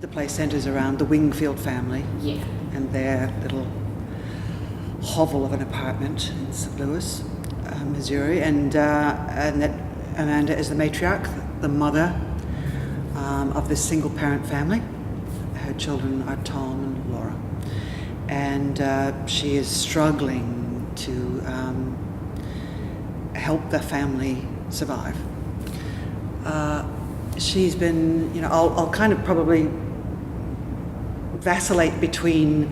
The play centres around the Wingfield family Yeah. and their little hovel of an apartment in St. Louis, Missouri, and that Amanda is the matriarch, the mother of this single-parent family. Her children are Tom and Laura, and she is struggling to help the family survive. She's been, I'll kind of probably vacillate between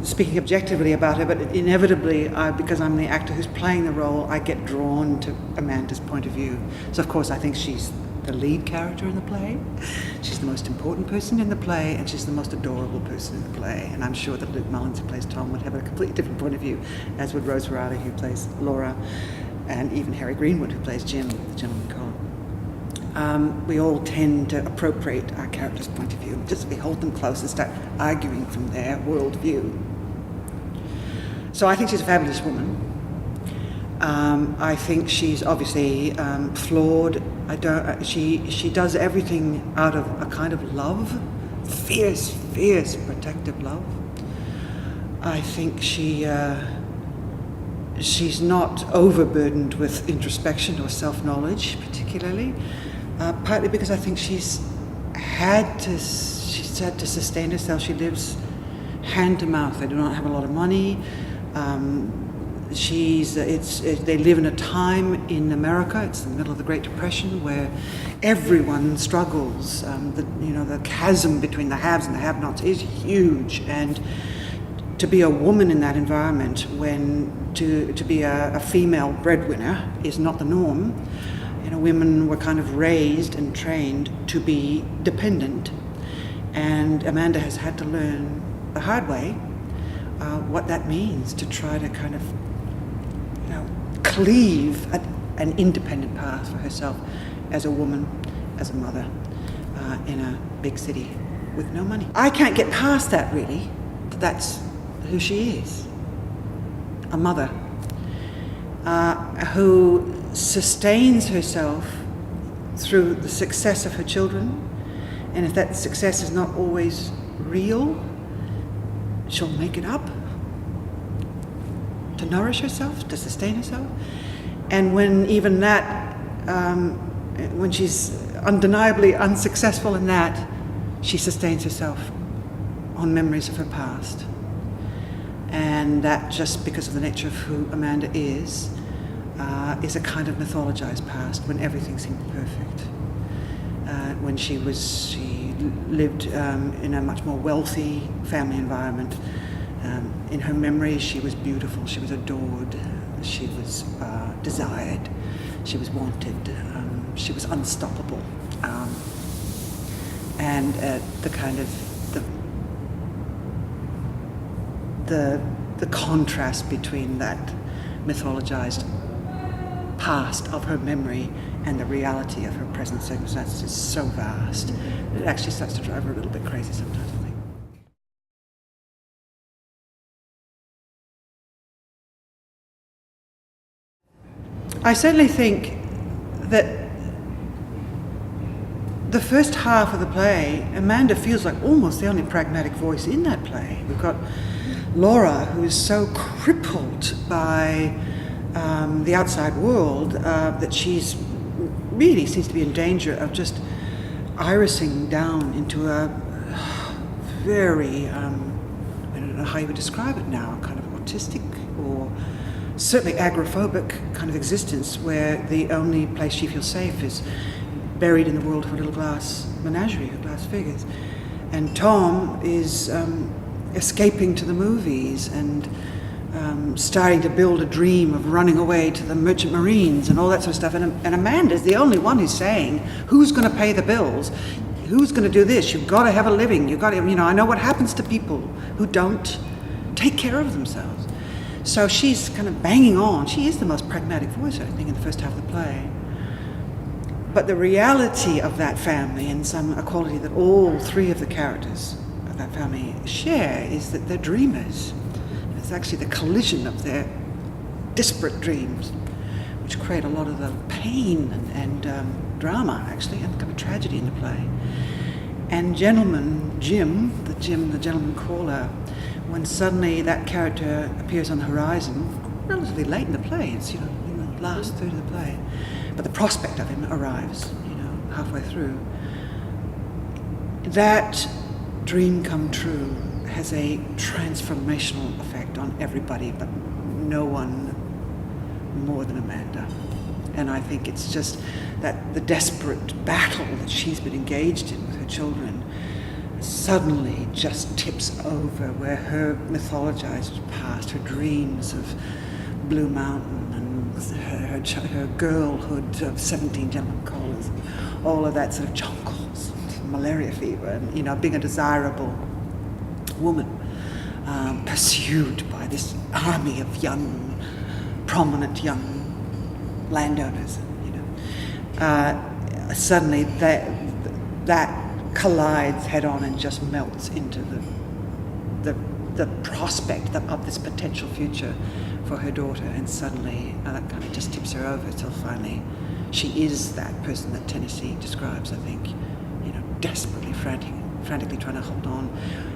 speaking objectively about her, but inevitably, because I'm the actor who's playing the role, I get drawn to Amanda's point of view. So of course I think she's the lead character in the play. She's the most important person in the play, and she's the most adorable person in the play. And I'm sure that Luke Mullins, who plays Tom, would have a completely different point of view, as would Rose Rabe, who plays Laura, and even Harry Greenwood, who plays Jim, the gentleman Colin. We all tend to appropriate our character's point of view, just we hold them close and start arguing from their worldview. So I think she's a fabulous woman. I think she's obviously flawed. She does everything out of a kind of love, fierce, protective love. I think she's not overburdened with introspection or self-knowledge, particularly. Partly because I think she's had to sustain herself. She lives hand to mouth. They do not have a lot of money. They live in a time in America, it's in the middle of the Great Depression, where everyone struggles. The chasm between the haves and the have-nots is huge, and to be a woman in that environment, when to be a female breadwinner is not the norm. Women were kind of raised and trained to be dependent, and Amanda has had to learn the hard way what that means to try to kind of, cleave an independent path for herself as a woman, as a mother, in a big city with no money. I can't get past that, really. That's who she is. A mother who sustains herself through the success of her children, and if that success is not always real, she'll make it up to nourish herself, to sustain herself. And when even that, when she's undeniably unsuccessful in that, she sustains herself on memories of her past. And that, just because of the nature of who Amanda is a kind of mythologized past when everything seemed perfect. When she lived in a much more wealthy family environment. In her memory, she was beautiful, she was adored, she was desired, she was wanted, she was unstoppable. And the kind of the contrast between that mythologized past of her memory and the reality of her present circumstances is so vast that it actually starts to drive her a little bit crazy sometimes, I think. I certainly think that the first half of the play, Amanda feels like almost the only pragmatic voice in that play. We've got Laura, who is so crippled by the outside world that she's really seems to be in danger of just irising down into a very, I don't know how you would describe it now, kind of autistic or certainly agoraphobic kind of existence, where the only place she feels safe is buried in the world of her little glass menagerie, her glass figures. And Tom is escaping to the movies and starting to build a dream of running away to the merchant marines and all that sort of stuff. And Amanda's the only one who's saying, who's going to pay the bills? Who's going to do this? You've got to have a living. You've got to, I know what happens to people who don't take care of themselves. So she's kind of banging on. She is the most pragmatic voice, I think, in the first half of the play. But the reality of that family, and a quality that all three of the characters of that family share, is that they're dreamers. It's actually the collision of their disparate dreams which create a lot of the pain and drama, actually, and kind of tragedy in the play. And Gentleman Jim, the gentleman caller, when suddenly that character appears on the horizon, relatively late in the play, it's in the last third of the play, but the prospect of him arrives, halfway through. That dream come true has a transformational effect on everybody, but no one more than Amanda. And I think it's just that the desperate battle that she's been engaged in with her children suddenly just tips over, where her mythologized past, her dreams of Blue Mountain and her girlhood of 17 gentlemen callers, all of that sort of jonkles, malaria fever, and being a desirable woman, pursued by this army of prominent young landowners, suddenly that collides head on and just melts into the prospect of this potential future for her daughter, and suddenly that kind of just tips her over till finally she is that person that Tennessee describes, I think, desperately, frantically trying to hold on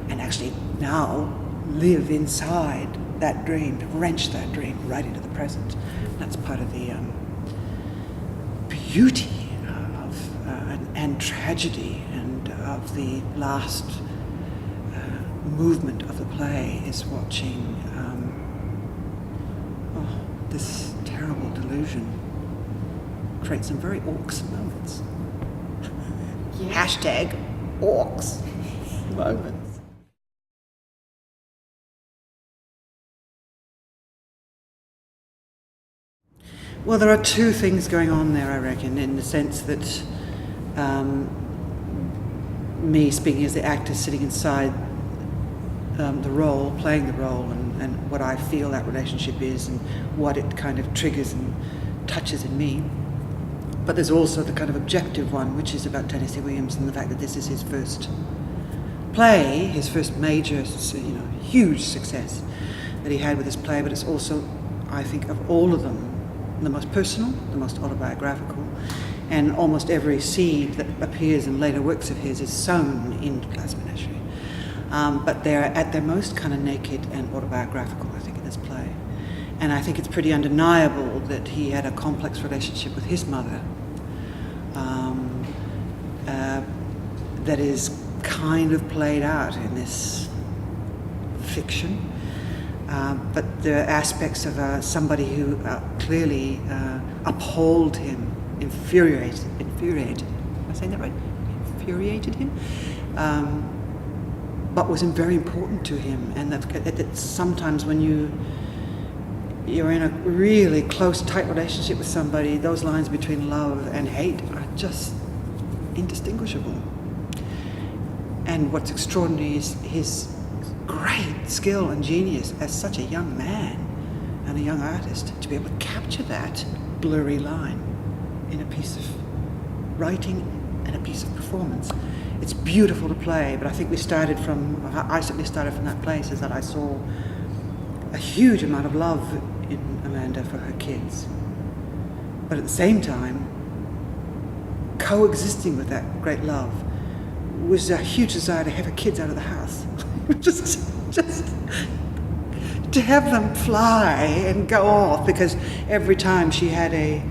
and actually now live inside that dream, wrench that dream right into the present. That's part of the beauty and tragedy and of the last movement of the play is watching this terrible delusion create some very orcs moments. Yeah. #orcs moments. Well, there are two things going on there, I reckon, in the sense that me speaking as the actor sitting inside the role, playing the role, and what I feel that relationship is and what it kind of triggers and touches in me. But there's also the kind of objective one, which is about Tennessee Williams and the fact that this is his first play, his first major, huge success that he had with his play, but it's also, I think, of all of them, the most personal, the most autobiographical, and almost every seed that appears in later works of his is sown in Glass Menagerie. But they're at their most kind of naked and autobiographical, I think, in this play. And I think it's pretty undeniable that he had a complex relationship with his mother that is kind of played out in this fiction. But there are aspects of somebody who clearly uphold him, infuriated. Am I saying that right? Infuriated him? But was very important to him, and that sometimes when you're in a really close, tight relationship with somebody, those lines between love and hate are just indistinguishable. And what's extraordinary is his great skill and genius as such a young man and a young artist to be able to capture that blurry line in a piece of writing and a piece of performance. It's beautiful to play, but I think I certainly started from that place, is that I saw a huge amount of love in Amanda for her kids. But at the same time, coexisting with that great love was a huge desire to have her kids out of the house. just to have them fly and go off, because every time she had a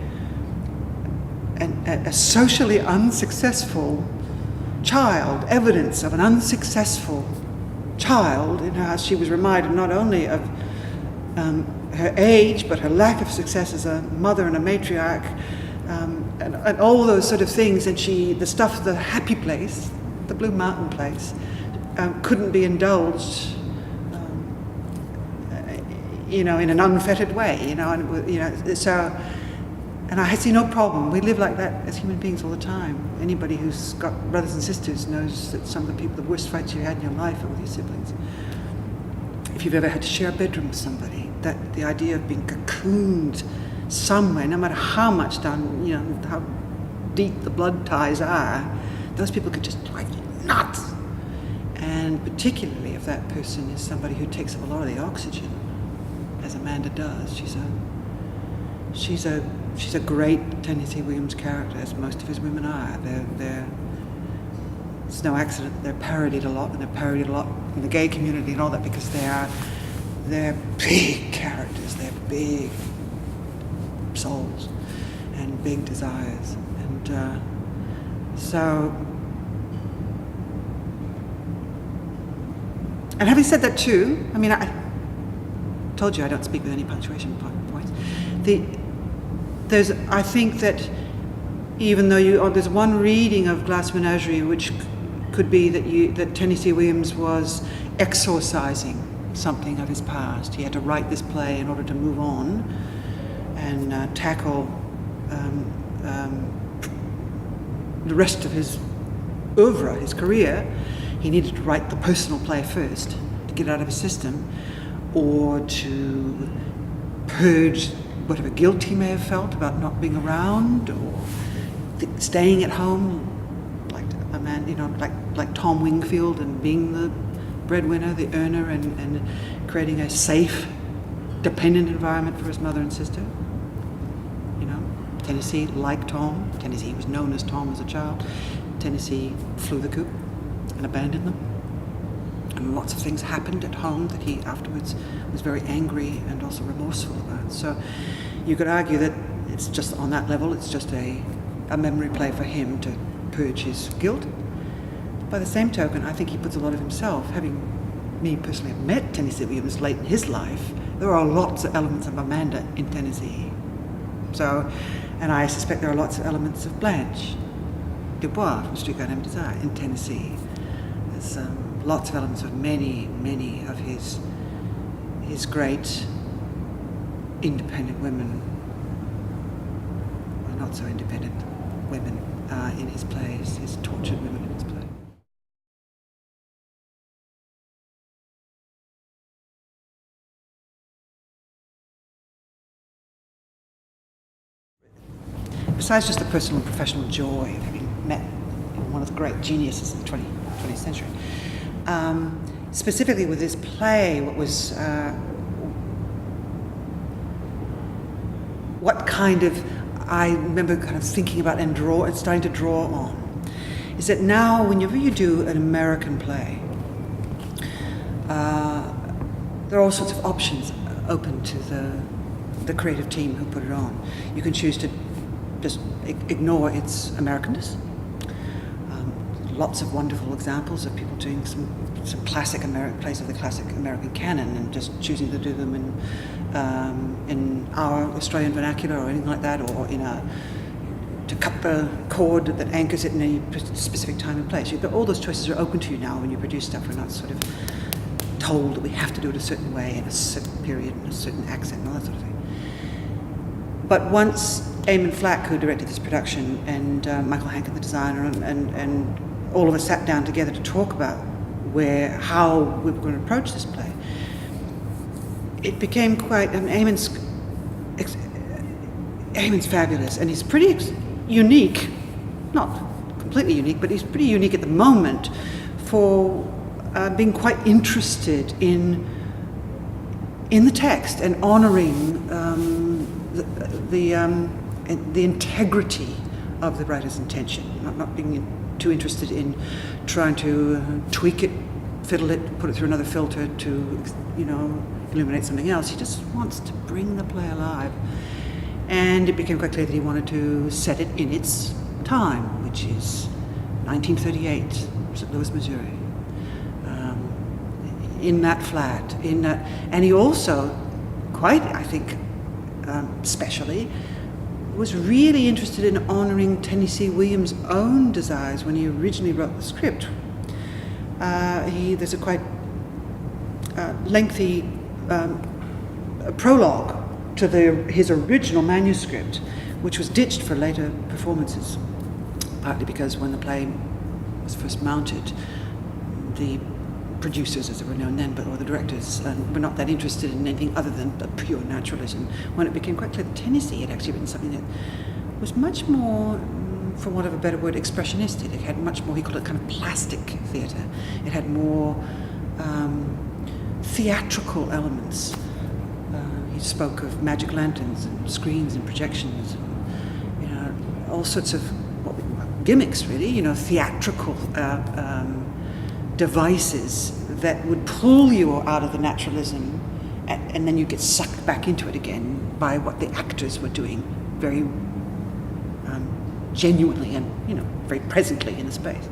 socially unsuccessful child, evidence of an unsuccessful child in her house, she was reminded not only of her age, but her lack of success as a mother and a matriarch, and all those sort of things. And the happy place, the Blue Mountain place, couldn't be indulged, in an unfettered way, so. And I see no problem. We live like that as human beings all the time. Anybody who's got brothers and sisters knows that some of the worst fights you had in your life are with your siblings. If you've ever had to share a bedroom with somebody, that the idea of being cocooned somewhere, no matter how much down, how deep the blood ties are, those people could just drive you nuts. And particularly if that person is somebody who takes up a lot of the oxygen, as Amanda does. She's a great Tennessee Williams character, as most of his women are. They're it's no accident that they're parodied a lot, and they're parodied a lot in the gay community and all that, because they're big characters, they're big souls and big desires. And so, and having said that too, I mean, I told you I don't speak with any punctuation points. I think that even though there's one reading of Glass Menagerie which could be that Tennessee Williams was exorcising something of his past. He had to write this play in order to move on and tackle the rest of his oeuvre, his career. He needed to write the personal play first to get it out of his system, or to purge whatever guilt he may have felt about not being around, or staying at home like a man, like Tom Wingfield, and being the breadwinner, the earner, and creating a safe, dependent environment for his mother and sister. Tennessee, like Tom, Tennessee was known as Tom as a child. Tennessee flew the coop and abandoned them. And lots of things happened at home that he afterwards was very angry and also remorseful about. So you could argue that it's just on that level, it's just a memory play for him to purge his guilt. By the same token, I think he puts a lot of himself. Having me personally have met Tennessee Williams late in his life, there are lots of elements of Amanda in Tennessee. So, and I suspect there are lots of elements of Blanche Dubois from Streetcar Named Desire in Tennessee. There's lots of elements of many of his great independent women, or not so independent women in his plays, his tortured women in his plays. Besides just the personal and professional joy of having met one of the great geniuses of the 20th century, specifically with this play, what kind of, I remember kind of thinking about and starting to draw on, is that now whenever you do an American play, there are all sorts of options open to the creative team who put it on. You can choose to just ignore its Americanness. Lots of wonderful examples of people doing some classic plays of the classic American canon and just choosing to do them in our Australian vernacular or anything like that, or to cut the cord that anchors it in a specific time and place. All those choices are open to you now when you produce stuff. We're not sort of told that we have to do it a certain way in a certain period and a certain accent and all that sort of thing. But once Eamon Flack, who directed this production, and Michael Hankin, the designer, and all of us sat down together to talk about how we were going to approach this play, it became quite, Eamon's fabulous, and he's pretty unique, not completely unique, but he's pretty unique at the moment for being quite interested in the text and honouring the integrity of the writer's intention, not being too interested in trying to tweak it, fiddle it, put it through another filter to, illuminate something else. He just wants to bring the play alive. And it became quite clear that he wanted to set it in its time, which is 1938, St. Louis, Missouri. In that flat, and he also, quite, I think, specially, was really interested in honouring Tennessee Williams' own desires when he originally wrote the script. There's a quite lengthy prologue to his original manuscript, which was ditched for later performances, partly because when the play was first mounted, the producers, as they were known then, or the directors, were not that interested in anything other than pure naturalism. When it became quite clear that Tennessee had actually written something that was much more, for want of a better word, expressionistic. It had much more, he called it kind of plastic theatre. It had more theatrical elements. He spoke of magic lanterns and screens and projections, and, all sorts of gimmicks, really, theatrical devices that would pull you out of the naturalism, and then you get sucked back into it again by what the actors were doing very genuinely and very presently in the space.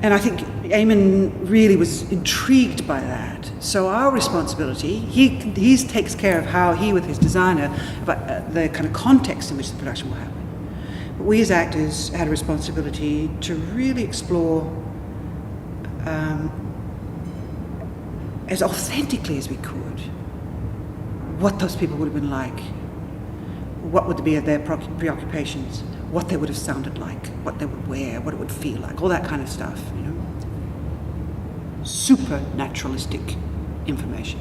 And I think Eamon really was intrigued by that. So our responsibility, he takes care of how he, with his designer, about the kind of context in which the production will happen. But we as actors had a responsibility to really explore as authentically as we could what those people would have been like, what would be their preoccupations, what they would have sounded like, what they would wear, what it would feel like, all that kind of stuff, super naturalistic information.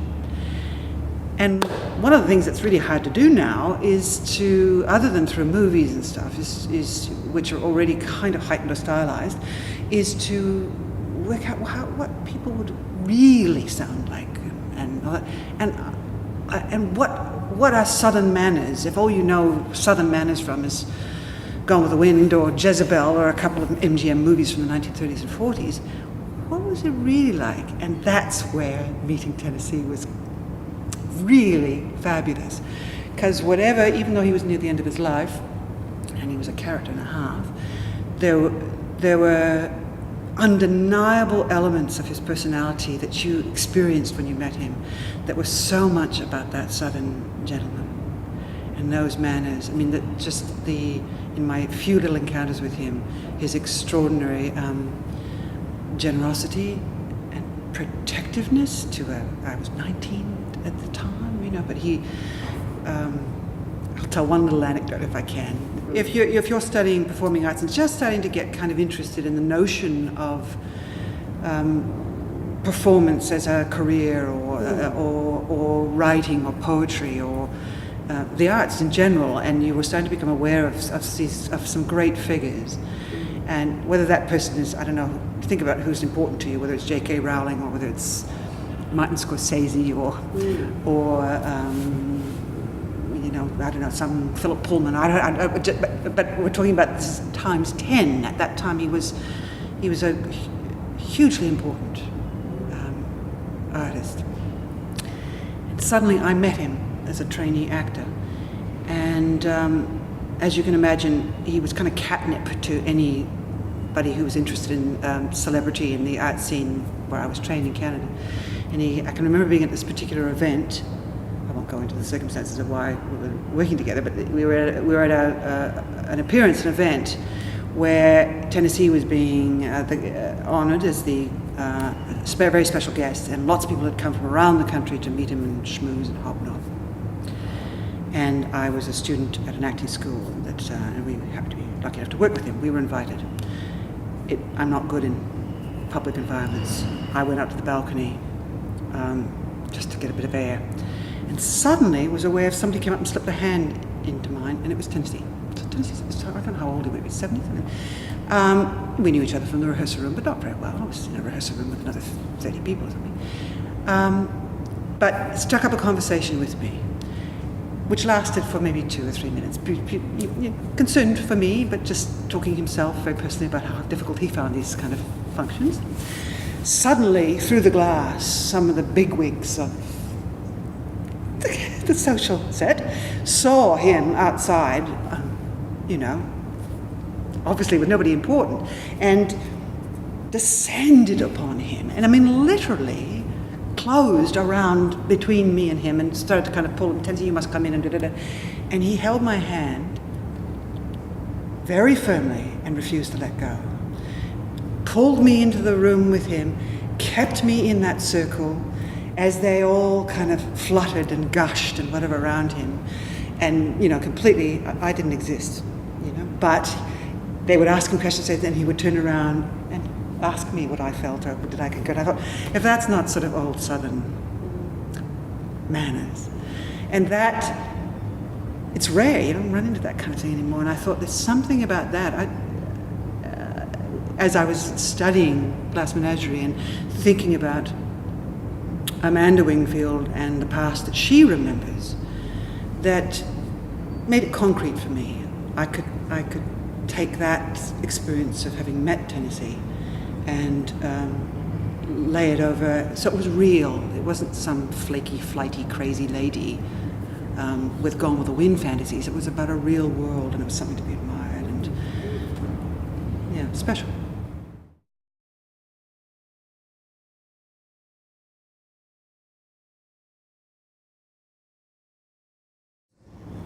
And one of the things that's really hard to do now is to, other than through movies and stuff, is which are already kind of heightened or stylized, is to work out what people would really sound like, and what are Southern manners. If all you know Southern manners from is Gone with the Wind or Jezebel or a couple of MGM movies from the 1930s and 40s, what was it really like? And that's where meeting Tennessee was really fabulous. Because even though he was near the end of his life, and he was a character and a half, there were undeniable elements of his personality that you experienced when you met him that were so much about that Southern gentleman and those manners. I mean, in my few little encounters with him, his extraordinary generosity and protectiveness I was 19 at the time, but he, I'll tell one little anecdote if I can. If you're studying performing arts and just starting to get kind of interested in the notion of performance as a career or writing or poetry or the arts in general, and you were starting to become aware of some great figures, and whether that person is, I don't know, think about who's important to you, whether it's J.K. Rowling or whether it's Martin Scorsese or I don't know, some Philip Pullman. But we're talking about times 10. At that time, he was a hugely important artist. And suddenly, I met him as a trainee actor, and as you can imagine, he was kind of catnip to anybody who was interested in celebrity in the art scene where I was trained in Canada. And I can remember being at this particular event. I won't go into the circumstances of why we were working together, but we were at an appearance, an event, where Tennessee was being honoured as the very special guest, and lots of people had come from around the country to meet him and schmooze and hobnob. And I was a student at an acting school and we happened to be lucky enough to work with him. We were invited. I'm not good in public environments. I went out to the balcony just to get a bit of air. And suddenly was aware of somebody came up and slipped a hand into mine, and it was Tennessee. So Tennessee, I don't know how old he would be, 70 something. We knew each other from the rehearsal room, but not very well. I was in a rehearsal room with another 30 people or something. But it struck up a conversation with me, which lasted for maybe 2 or 3 minutes. Concerned for me, but just talking himself very personally about how difficult he found these kind of functions. Suddenly, through the glass, some of the bigwigs of the social set saw him outside, obviously with nobody important, and descended upon him. And I mean, literally closed around between me and him and started to kind of pull him, Tennessee, you must come in and da-da-da. And he held my hand very firmly and refused to let go. Pulled me into the room with him, kept me in that circle as they all kind of fluttered and gushed and whatever around him. And, completely, I didn't exist, But they would ask him questions, and then he would turn around and ask me what I felt or did I get good. I thought, if that's not sort of old Southern manners. And that, it's rare, you don't run into that kind of thing anymore. And I thought there's something about that. As I was studying Glass Menagerie and thinking about Amanda Wingfield and the past that she remembers, that made it concrete for me. I could take that experience of having met Tennessee and lay it over, so it was real. It wasn't some flaky, flighty, crazy lady with Gone with the Wind fantasies. It was about a real world, and it was something to be admired and, yeah, special.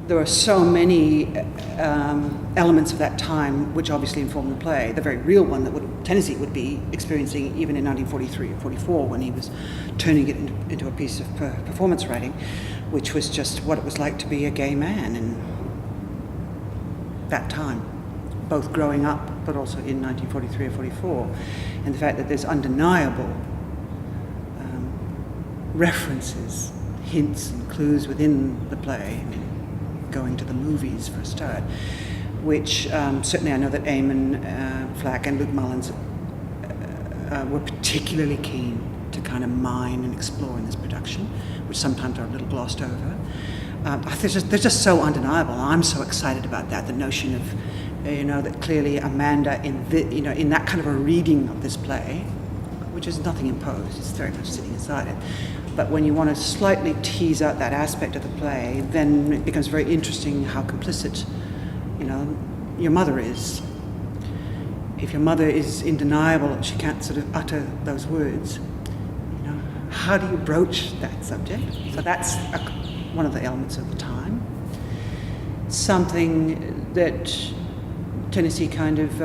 There are so many elements of that time which obviously inform the play. The very real one that Tennessee would be experiencing even in 1943 or 44 when he was turning it into a piece of performance writing, which was just what it was like to be a gay man in that time, both growing up but also in 1943 or 44. And the fact that there's undeniable references, hints and clues within the play, going to the movies for a start, which certainly I know that Eamon Flack and Luke Mullins were particularly keen to kind of mine and explore in this production, which sometimes are a little glossed over. They're just so undeniable. I'm so excited about that. The notion of, that clearly Amanda in that kind of a reading of this play, which is nothing imposed, it's very much sitting inside it. But when you want to slightly tease out that aspect of the play, then it becomes very interesting how complicit, your mother is. If your mother is undeniable, she can't sort of utter those words. How do you broach that subject? So that's one of the elements of the time. Something that Tennessee kind of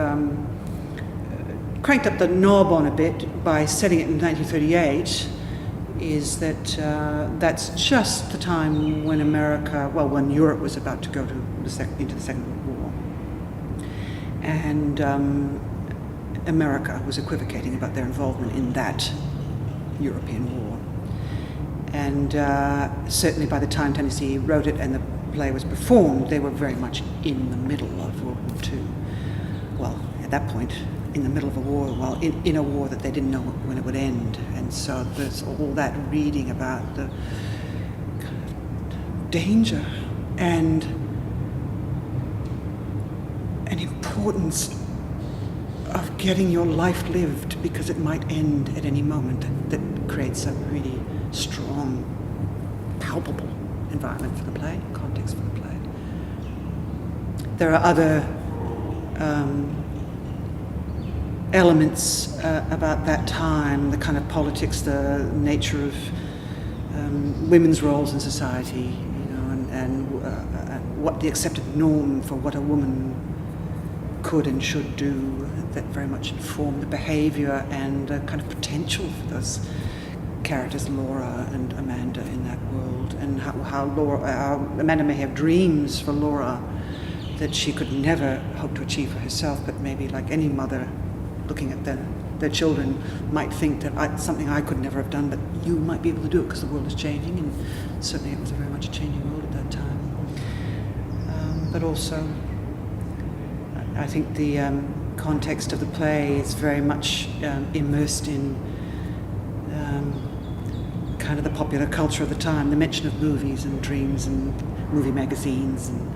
cranked up the knob on a bit by setting it in 1938. Is that that's just the time when when Europe was about to go into the Second World War, and America was equivocating about their involvement in that European war. And certainly by the time Tennessee wrote it and the play was performed, they were very much in the middle of World War II. Well, at that point, in the middle of a war, in a war that they didn't know when it would end. And so there's all that reading about the kind of danger and an importance of getting your life lived because it might end at any moment, that creates a really strong, palpable environment for the play, context for the play. There are other elements about that time, the kind of politics, the nature of women's roles in society, and what the accepted norm for what a woman could and should do, that very much informed the behaviour and kind of potential for those characters, Laura and Amanda, in that world, and how Amanda may have dreams for Laura that she could never hope to achieve for herself, but maybe like any mother looking at their children might think that something I could never have done, but you might be able to do it because the world is changing, and certainly it was very much a changing world at that time. But also, I think the context of the play is very much immersed in kind of the popular culture of the time. The mention of movies and dreams and movie magazines and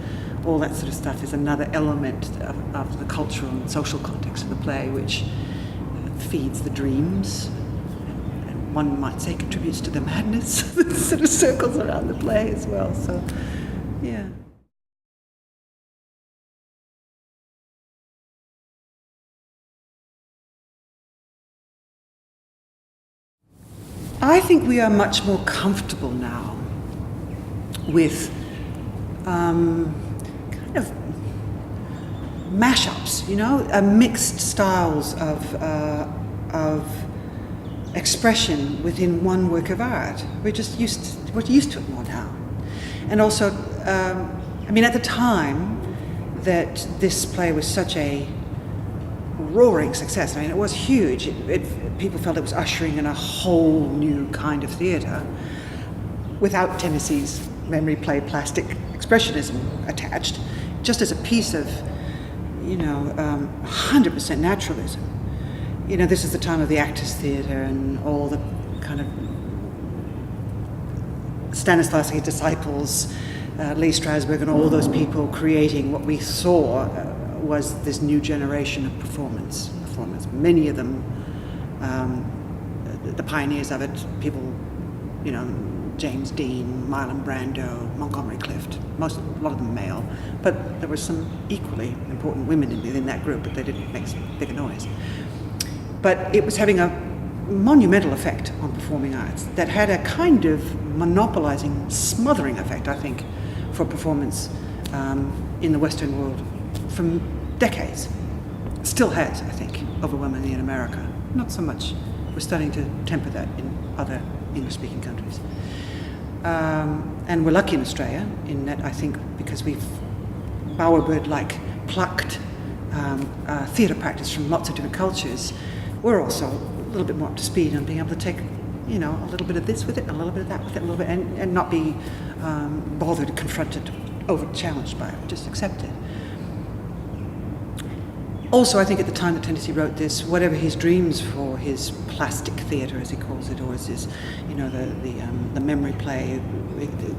all that sort of stuff is another element of the cultural and social context of the play, which feeds the dreams, and one might say contributes to the madness that sort of circles around the play as well. So, yeah. I think we are much more comfortable now with kind of mashups, mixed styles of expression within one work of art. We're used to it more now. And also, at the time that this play was such a roaring success, it was huge. People felt it was ushering in a whole new kind of theatre without Tennessee's memory play plastic expressionism attached, just as a piece of 100% naturalism. This is the time of the Actors Theatre and all the kind of Stanislavski disciples Lee Strasberg and all those people creating what we saw was this new generation of performers. Many of them, the pioneers of it, people, you know, James Dean, Marlon Brando, Montgomery Clift, a lot of them male, but there were some equally important women in that group, but they didn't make bigger noise. But it was having a monumental effect on performing arts that had a kind of monopolizing, smothering effect, I think, for performance in the Western world for decades. Still has, I think, overwhelmingly in America. Not so much. We're starting to temper that in other English-speaking countries. And we're lucky in Australia in that, I think, because we've bowerbird-like plucked theatre practice from lots of different cultures, we're also a little bit more up to speed on being able to take, you know, a little bit of this with it, a little bit of that with it, a little bit, and not be bothered, confronted, over-challenged by it, just accept it. Also, I think at the time that Tennessee wrote this, whatever his dreams for his plastic theatre, as he calls it, or as his, you know, the memory play,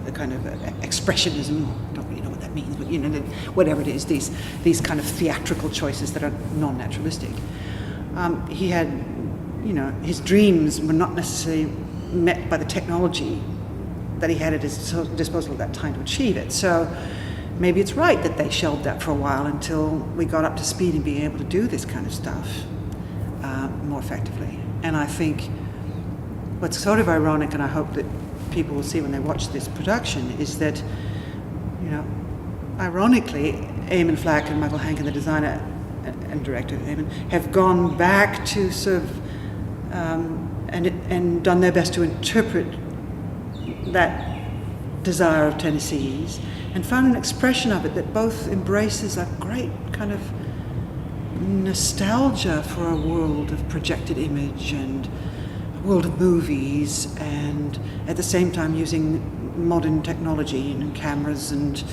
the kind of expressionism, I don't really know what that means, but, you know, whatever it is, these kind of theatrical choices that are non-naturalistic. He had, you know, his dreams were not necessarily met by the technology that he had at his disposal at that time to achieve it. So maybe it's right that they shelved that for a while until we got up to speed in being able to do this kind of stuff more effectively. And I think what's sort of ironic, and I hope that people will see when they watch this production, is that, you know, ironically, Eamon Flack and Michael Hankin, the designer and director Eamon, have gone back to sort of and done their best to interpret that desire of Tennessee's and found an expression of it that both embraces a great kind of nostalgia for a world of projected image and a world of movies, and at the same time using modern technology and cameras and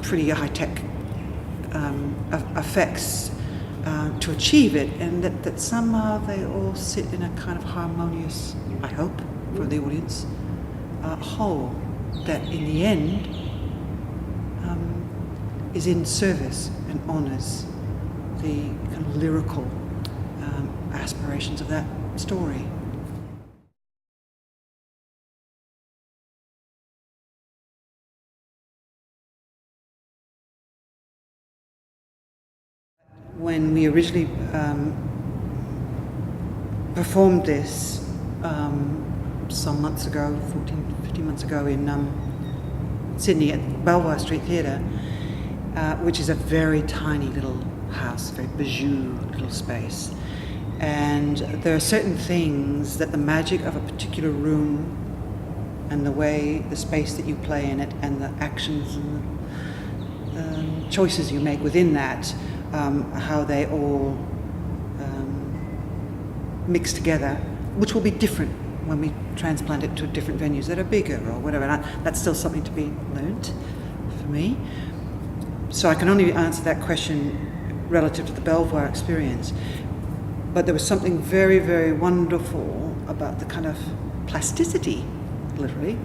pretty high-tech effects to achieve it, and that somehow they all sit in a kind of harmonious, I hope, for the audience, whole that in the end is in service and honours the kind of lyrical aspirations of that story. When we originally performed this some months ago, 15 months ago in Sydney at Belvoir Street Theatre, which is a very tiny little house, very bijou little space. And there are certain things that the magic of a particular room and the way, the space that you play in it and the actions and the choices you make within that, how they all mix together, which will be different when we transplant it to different venues that are bigger or whatever. And that's still something to be learnt for me. So I can only answer that question relative to the Belvoir experience. But there was something very, very wonderful about the kind of plasticity, literally,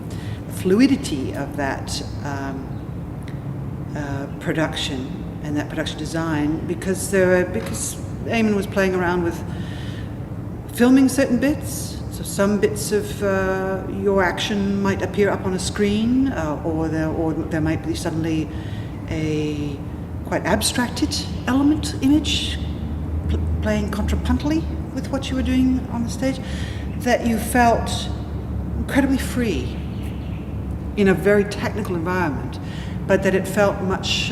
the fluidity of that production and that production design, because Eamon was playing around with filming certain bits. So some bits of your action might appear up on a screen, or there might be suddenly a quite abstracted image playing contrapuntally with what you were doing on the stage, that you felt incredibly free in a very technical environment, but that it felt much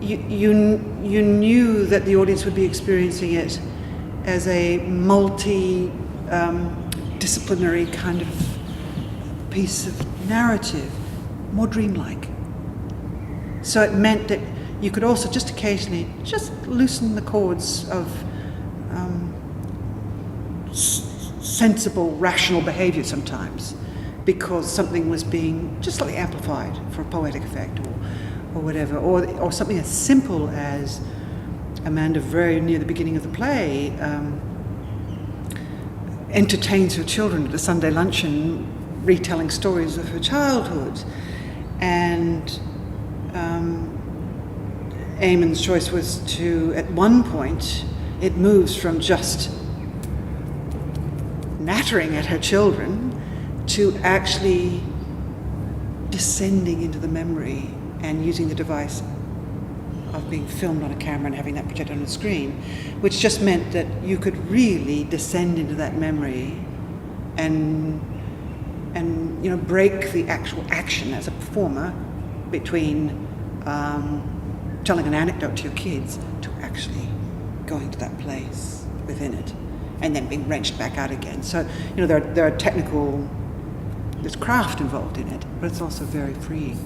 you knew that the audience would be experiencing it as a multi-disciplinary kind of piece of narrative, more dreamlike. So it meant that you could also just occasionally just loosen the chords of sensible, rational behavior sometimes, because something was being just slightly amplified for a poetic effect or whatever, or something as simple as Amanda, very near the beginning of the play, entertains her children at a Sunday luncheon, retelling stories of her childhood. And Eamon's choice was to, at one point, it moves from just nattering at her children to actually descending into the memory and using the device of being filmed on a camera and having that projected on the screen, which just meant that you could really descend into that memory and break the actual action as a performer between telling an anecdote to your kids to actually going to that place within it and then being wrenched back out again. So, there are technical, there's craft involved in it, but it's also very freeing.